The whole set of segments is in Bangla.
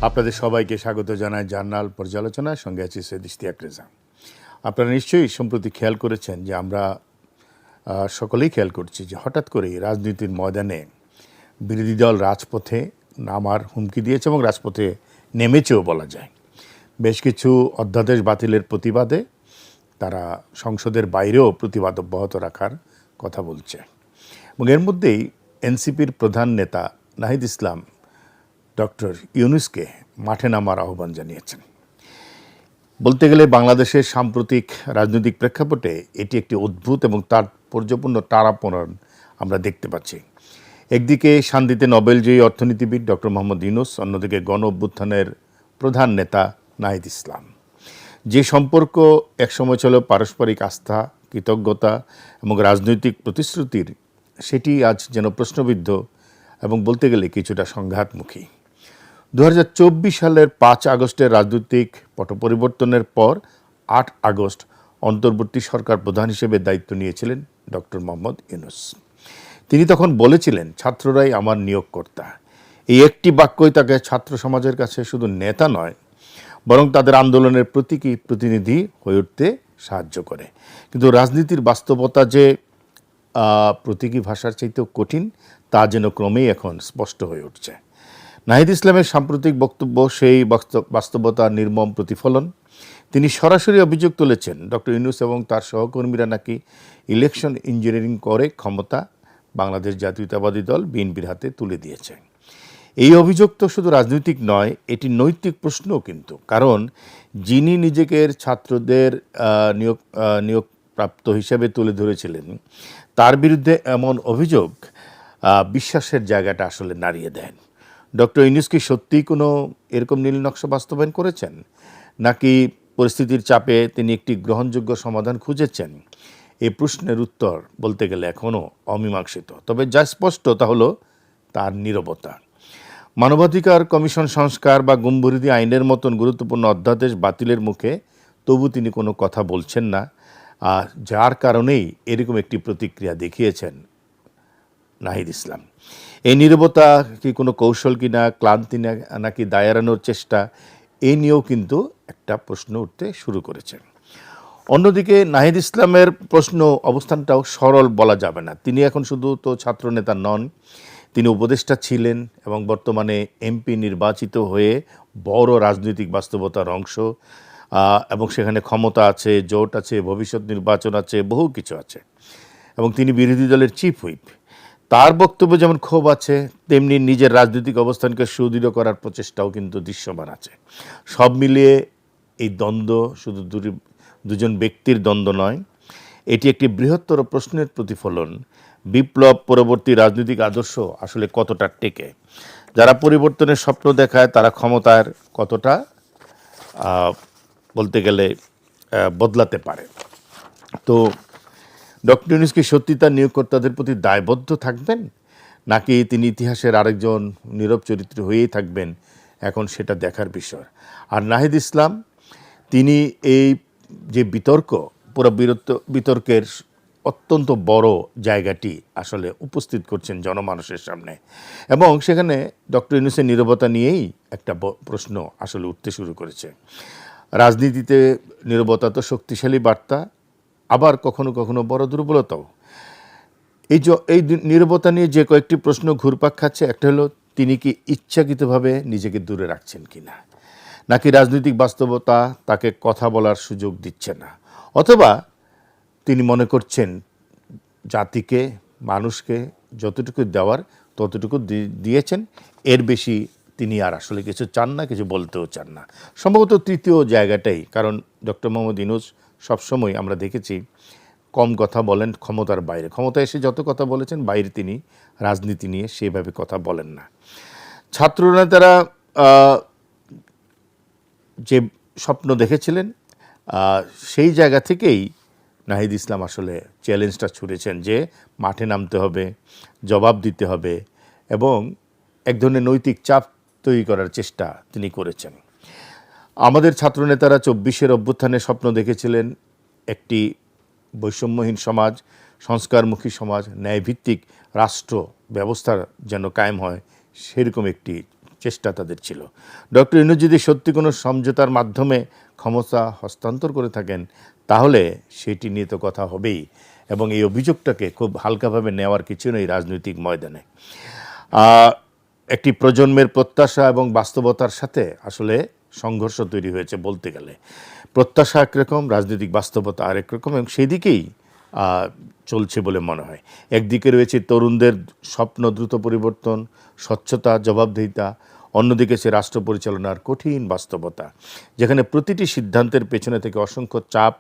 আপনাদের সবাইকে স্বাগত জানাই জার্নাল পর্যালোচনায়, সঙ্গে আছি সৈয়দ ইশতিয়াক রেজা। আপনারা নিশ্চয়ই সম্প্রতি খেয়াল করেছেন যে আমরা সকলেই খেয়াল করছি যে হঠাৎ করেই রাজনীতির ময়দানে বিরোধী দল রাজপথে নামার হুমকি দিয়েছে এবং রাজপথে নেমেছেও বলা যায়। বেশ কিছু অধ্যাদেশ বাতিলের প্রতিবাদে তারা সংসদের বাইরেও প্রতিবাদ অব্যাহত রাখার কথা বলছে। এবং এর মধ্যেই এনসিপির প্রধান নেতা নাহিদ ইসলাম ডক্টর ইউনূসকে মাঠে নামার আহ্বান জানিয়েছেন। বলতে গেলে বাংলাদেশের সাম্প্রতিক রাজনৈতিক প্রেক্ষাপটে এটি একটি অদ্ভুত এবং তাৎপর্যপূর্ণ টানাপোড়েন আমরা দেখতে পাচ্ছি। একদিকে শান্তিতে নোবেলজয়ী অর্থনীতিবিদ ডক্টর মোহাম্মদ ইউনূস, অন্যদিকে গণ অভ্যুত্থানের প্রধান নেতা নাহিদ ইসলাম। যে সম্পর্ক একসময় ছিল পারস্পরিক আস্থা, কৃতজ্ঞতা এবং রাজনৈতিক প্রতিশ্রুতির, সেটি আজ যেন প্রশ্নবিদ্ধ এবং বলতে গেলে কিছুটা সংঘাতমুখী। 2024 সালের 5 আগস্টের রাজনৈতিক পট পরিবর্তনের পর 8 আগস্ট অন্তর্বর্তী সরকার প্রধান হিসেবে দায়িত্ব নিয়েছিলেন ডক্টর মোহাম্মদ ইউনূস। তিনি তখন বলেছিলেন, ছাত্ররাই আমার নিয়োগকর্তা। এই একটি বাক্যই তাকে ছাত্র সমাজের কাছে শুধু নেতা নয়, বরং তাদের আন্দোলনের প্রতীকী প্রতিনিধি হয়ে উঠতে সাহায্য করে। কিন্তু রাজনীতির বাস্তবতা যে প্রতীকী ভাষার চাইতেও কঠিন, তা যেন ক্রমেই এখন স্পষ্ট হয়ে উঠছে। নাহিদ ইসলামের সাম্প্রতিক বক্তব্য সেই বাস্তবতার নির্মম প্রতিফলন। তিনি সরাসরি অভিযোগ তুলেছেন ডক্টর ইউনূস এবং তার সহকর্মীরা নাকি ইলেকশন ইঞ্জিনিয়ারিং করে ক্ষমতা বাংলাদেশ জাতীয়তাবাদী দল বিএনপির হাতে তুলে দিয়েছে। এই অভিযোগ তো শুধু রাজনৈতিক নয়, এটি নৈতিক প্রশ্নও কিন্তু। কারণ যিনি নিজেকে ছাত্রদের নিয়োগপ্রাপ্ত হিসেবে তুলে ধরেছিলেন, তার বিরুদ্ধে এমন অভিযোগ বিশ্বাসের জায়গাটা আসলে নাড়িয়ে দেন। ডক্টর ইউনূস কি সত্যিই কোনো এরকম নীল নকশা বাস্তবায়ন করেছেন, নাকি পরিস্থিতির চাপে তিনি একটি গ্রহণযোগ্য সমাধান খুঁজেছেন? এই প্রশ্নের উত্তর বলতে গেলে এখনও অমীমাংসিত। তবে যা স্পষ্ট তা হলো তার নীরবতা। মানবাধিকার কমিশন সংস্কার বা গুমবিরোধী আইনের মতন গুরুত্বপূর্ণ অধ্যাদেশ বাতিলের মুখে তবু তিনি কোনো কথা বলছেন না, যার কারণেই এরকম একটি প্রতিক্রিয়া দেখিয়েছেন নাহিদ ইসলাম। এই নীরবতা কি কোনো কৌশল কিনা, ক্লান্তি নাকি দায় এড়ানোর চেষ্টা, এই নিয়েও কিন্তু একটা প্রশ্ন উঠতে শুরু করেছে। অন্যদিকে নাহিদ ইসলামের প্রশ্ন অবস্থানটাও সরল বলা যাবে না। তিনি এখন শুধু তো ছাত্রনেতা নন, তিনি উপদেষ্টা ছিলেন এবং বর্তমানে এমপি নির্বাচিত হয়ে বড় রাজনৈতিক বাস্তবতার অংশ, এবং সেখানে ক্ষমতা আছে, জোট আছে, ভবিষ্যৎ নির্বাচন আছে, বহু কিছু আছে। এবং তিনি বিরোধী দলের চিফ হুইপ। তার বক্তব্য যেমন ক্ষোভ আছে, তেমনি নিজের রাজনৈতিক অবস্থানকে সুদৃঢ় করার প্রচেষ্টাও কিন্তু দৃশ্যমান আছে। সব মিলিয়ে এই দ্বন্দ্ব শুধু দুজন ব্যক্তির দ্বন্দ্ব নয়, এটি একটি বৃহত্তর প্রশ্নের প্রতিফলন। বিপ্লব পরবর্তী রাজনৈতিক আদর্শ আসলে কতটা টেকে? যারা পরিবর্তনের স্বপ্ন দেখায় তারা ক্ষমতার কতটা বলতে গেলে বদলাতে পারে? তো ডক্টর ইউনূস কি সত্যি তার নিয়োগকর্তাদের প্রতি দায়বদ্ধ থাকবেন, নাকি তিনি ইতিহাসের আরেকজন নীরব চরিত্র হয়েই থাকবেন? এখন সেটা দেখার বিষয়। আর নাহিদ ইসলাম, তিনি এই যে পুরো বিতর্কের অত্যন্ত বড় জায়গাটি আসলে উপস্থিত করছেন জনমানুষের সামনে, এবং সেখানে ডক্টর ইউনূসের নীরবতা নিয়েই একটা প্রশ্ন আসলে উঠতে শুরু করেছে। রাজনীতিতে নীরবতা তো শক্তিশালী বার্তা, আবার কখনো কখনো বড় দুর্বলতাও। এই নীরবতা নিয়ে যে কয়েকটি প্রশ্ন ঘুরপাক খাচ্ছে, একটা হলো তিনি কি ইচ্ছাকৃতভাবে নিজেকে দূরে রাখছেন কিনা, নাকি রাজনৈতিক বাস্তবতা তাকে কথা বলার সুযোগ দিচ্ছে না, অথবা তিনি মনে করছেন জাতিকে, মানুষকে যতটুকু দেওয়ার ততটুকু দিয়েছেন, এর বেশি তিনি আর আসলে কিছু চান না, কিছু বলতেও চান না। সম্ভবত তৃতীয় জায়গাটাই, কারণ ডক্টর মোহাম্মদ ইউনূস সবসময় আমরা দেখেছি কম কথা বলেন ক্ষমতার বাইরে। ক্ষমতা এসে যত কথা বলেছেন, বাইরে তিনি রাজনীতি নিয়ে সেভাবে কথা বলেন না। ছাত্রনেতারা যে স্বপ্ন দেখেছিলেন, সেই জায়গা থেকেই নাহিদ ইসলাম আসলে চ্যালেঞ্জটা ছুড়েছেন যে মাঠে নামতে হবে, জবাব দিতে হবে, এবং এক ধরনের নৈতিক চাপ তৈরি করার চেষ্টা তিনি করেছেন। আমাদের ছাত্রনেতারা 24-এর অভ্যুত্থানে স্বপ্ন দেখেছিলেন একটি বৈষম্যহীন সমাজ, সংস্কারমুখী সমাজ, ন্যায়ভিত্তিক রাষ্ট্র ব্যবস্থা যেন কায়েম হয়, সেরকম একটি চেষ্টা তাদের ছিল। ডক্টর ইউনূস যদি সত্যি কোনো সমঝোতার মাধ্যমে ক্ষমতা হস্তান্তর করে থাকেন, তাহলে সেটি নিয়ে তো কথা হবেই, এবং এই অভিযোগটাকে খুব হালকাভাবে নেওয়ার কিছু নেই রাজনৈতিক ময়দানে। একটি প্রজন্মের প্রত্যাশা এবং বাস্তবতার সাথে আসলে সংঘর্ষ তৈরি হয়েছে বলতে গেলে। প্রত্যাশা একরকম, রাজনৈতিক বাস্তবতা আরেক রকম, এবং সেই দিকেই চলছে বলে মনে হয়। একদিকে রয়েছে তরুণদের স্বপ্ন দ্রুত পরিবর্তন, স্বচ্ছতা, জবাবদিহিতা, অন্যদিকে সে রাষ্ট্র পরিচালনার কঠিন বাস্তবতা, যেখানে প্রতিটি সিদ্ধান্তের পেছনে থেকে অসংখ্য চাপ,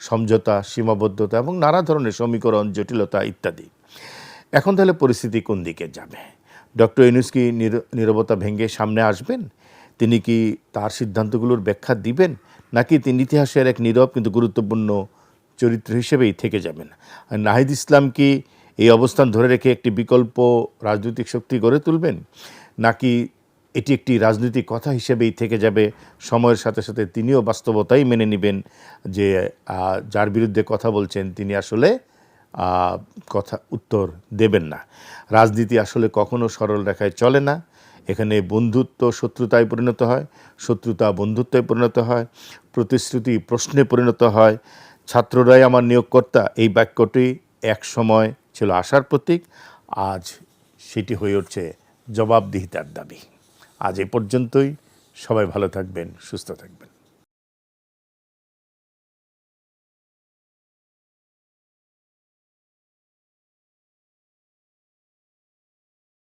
সমঝোতা, সীমাবদ্ধতা এবং নানা ধরনের সমীকরণ, জটিলতা ইত্যাদি। এখন তাহলে পরিস্থিতি কোন দিকে যাবে? ডক্টর ইউনূস কি নীরবতা ভেঙে সামনে আসবেন? তিনি কি তার সিদ্ধান্তগুলোর ব্যাখ্যা দিবেন, নাকি তিনি ইতিহাসের এক নীরব কিন্তু গুরুত্বপূর্ণ চরিত্র হিসেবেই থেকে যাবেন? আর নাহিদ ইসলাম কি এই অবস্থান ধরে রেখে একটি বিকল্প রাজনৈতিক শক্তি গড়ে তুলবেন, নাকি এটি একটি রাজনৈতিক কথা হিসেবেই থেকে যাবে? সময়ের সাথে সাথে তিনিও বাস্তবতাই মেনে নেবেন যে যার বিরুদ্ধে কথা বলছেন তিনি আসলে উত্তর দেবেন না। রাজনীতি আসলে কখনো সরল রেখায় চলে না। এখানে বন্ধুত্ব শত্রুতায় পরিণত হয়, শত্রুতা বন্ধুত্বে পরিণত হয়, প্রতিশ্রুতি প্রশ্নে পরিণত হয়। ছাত্ররাই আমার নিয়োগকর্তা, এই বাক্যটি এক সময় ছিল আশার প্রতীক, আজ সেটি হয়ে উঠছে জবাবদিহিতার দাবি। আজ এ পর্যন্তই। সবাই ভালো থাকবেন, সুস্থ থাকবেন।